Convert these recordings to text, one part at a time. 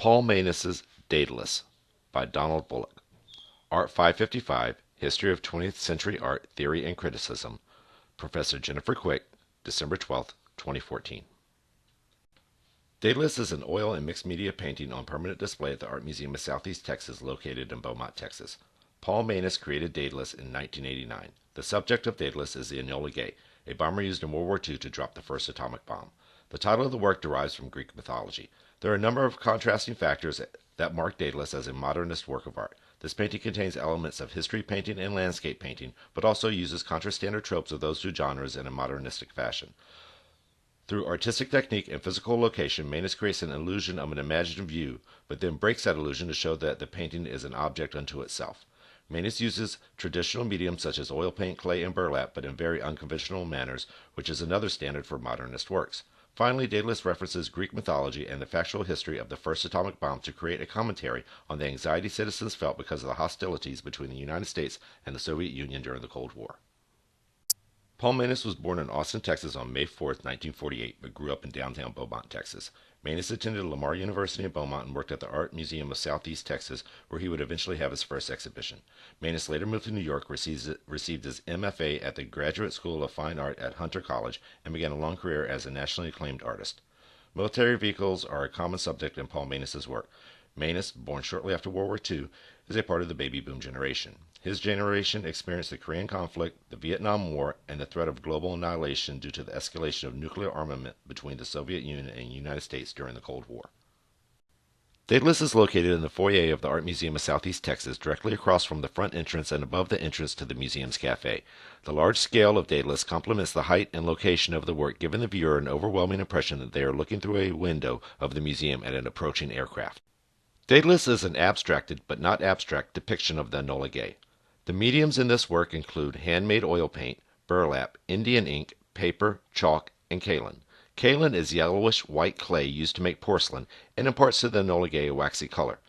Paul Manus's Daedalus by Donald Bullock. Art 555, History of 20th Century Art, Theory and Criticism. Professor Jennifer Quick, December 12, 2014. Daedalus is an oil and mixed media painting on permanent display at the Art Museum of Southeast Texas located in Beaumont, Texas. Paul Manus created Daedalus in 1989. The subject of Daedalus is the Enola Gay, a bomber used in World War II to drop the first atomic bomb. The title of the work derives from Greek mythology. There are a number of contrasting factors that mark Daedalus as a modernist work of art. This painting contains elements of history painting and landscape painting, but also uses contrastandard tropes of those two genres in a modernistic fashion. Through artistic technique and physical location, Manus creates an illusion of an imagined view, but then breaks that illusion to show that the painting is an object unto itself. Manus uses traditional mediums such as oil paint, clay, and burlap, but in very unconventional manners, which is another standard for modernist works. Finally, Daedalus references Greek mythology and the factual history of the first atomic bomb to create a commentary on the anxiety citizens felt because of the hostilities between the United States and the Soviet Union during the Cold War. Paul Manus was born in Austin, Texas on May 4, 1948, but grew up in downtown Beaumont, Texas. Manus attended Lamar University in Beaumont and worked at the Art Museum of Southeast Texas, where he would eventually have his first exhibition. Manus later moved to New York, received his MFA at the Graduate School of Fine Art at Hunter College, and began a long career as a nationally acclaimed artist. Military vehicles are a common subject in Paul Manus's work. Manus, born shortly after World War II, is a part of the baby boom generation. His generation experienced the Korean conflict, the Vietnam War, and the threat of global annihilation due to the escalation of nuclear armament between the Soviet Union and the United States during the Cold War. Daedalus is located in the foyer of the Art Museum of Southeast Texas, directly across from the front entrance and above the entrance to the museum's cafe. The large scale of Daedalus complements the height and location of the work, giving the viewer an overwhelming impression that they are looking through a window of the museum at an approaching aircraft. Daedalus is an abstracted, but not abstract, depiction of the Enola Gay. The mediums in this work include handmade oil paint, burlap, Indian ink, paper, chalk, and kaolin. Kaolin is yellowish-white clay used to make porcelain and imparts to the Enola Gay a waxy color.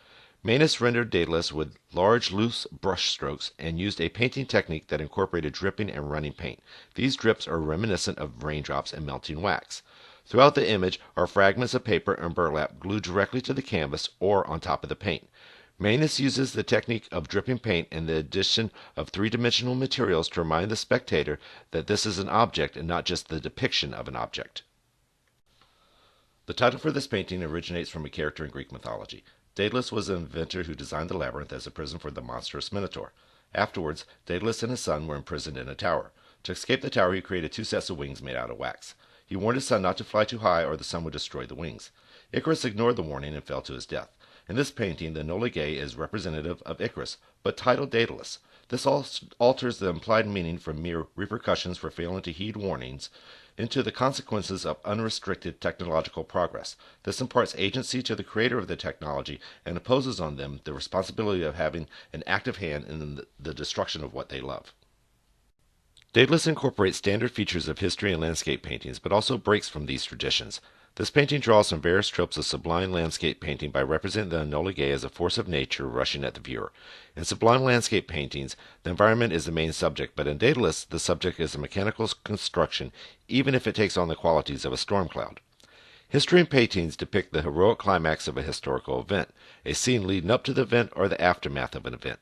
Manus rendered Daedalus with large, loose brush strokes and used a painting technique that incorporated dripping and running paint. These drips are reminiscent of raindrops and melting wax. Throughout the image are fragments of paper and burlap glued directly to the canvas or on top of the paint. Manus uses the technique of dripping paint and the addition of three-dimensional materials to remind the spectator that this is an object and not just the depiction of an object. The title for this painting originates from a character in Greek mythology. Daedalus was an inventor who designed the labyrinth as a prison for the monstrous Minotaur. Afterwards, Daedalus and his son were imprisoned in a tower. To escape the tower, he created two sets of wings made out of wax. He warned his son not to fly too high or the sun would destroy the wings. Icarus ignored the warning and fell to his death. In this painting, the Enola Gay is representative of Icarus, but titled Daedalus. This alters the implied meaning from mere repercussions for failing to heed warnings into the consequences of unrestricted technological progress. This imparts agency to the creator of the technology and imposes on them the responsibility of having an active hand in the destruction of what they love. Daedalus incorporates standard features of history and landscape paintings, but also breaks from these traditions. This painting draws from various tropes of sublime landscape painting by representing the Enola Gay as a force of nature rushing at the viewer. In sublime landscape paintings, the environment is the main subject, but in Daedalus, the subject is a mechanical construction, even if it takes on the qualities of a storm cloud. History and paintings depict the heroic climax of a historical event, a scene leading up to the event or the aftermath of an event.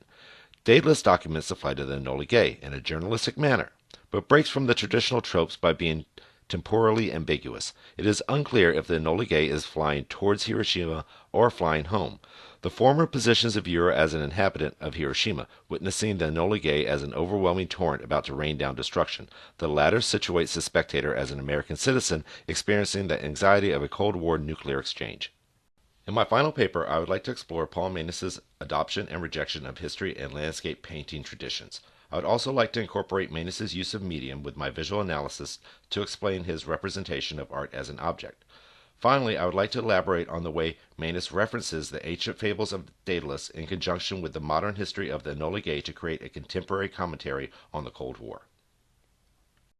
Daedalus documents the flight of the Enola Gay in a journalistic manner, but breaks from the traditional tropes by being temporally ambiguous. It is unclear if the Enola Gay is flying towards Hiroshima or flying home. The former positions the viewer as an inhabitant of Hiroshima, witnessing the Enola Gay as an overwhelming torrent about to rain down destruction. The latter situates the spectator as an American citizen experiencing the anxiety of a Cold War nuclear exchange. In my final paper, I would like to explore Paul Manus's adoption and rejection of history and landscape painting traditions. I would also like to incorporate Manus's use of medium with my visual analysis to explain his representation of art as an object. Finally, I would like to elaborate on the way Manus references the ancient fables of Daedalus in conjunction with the modern history of the Enola Gay to create a contemporary commentary on the Cold War.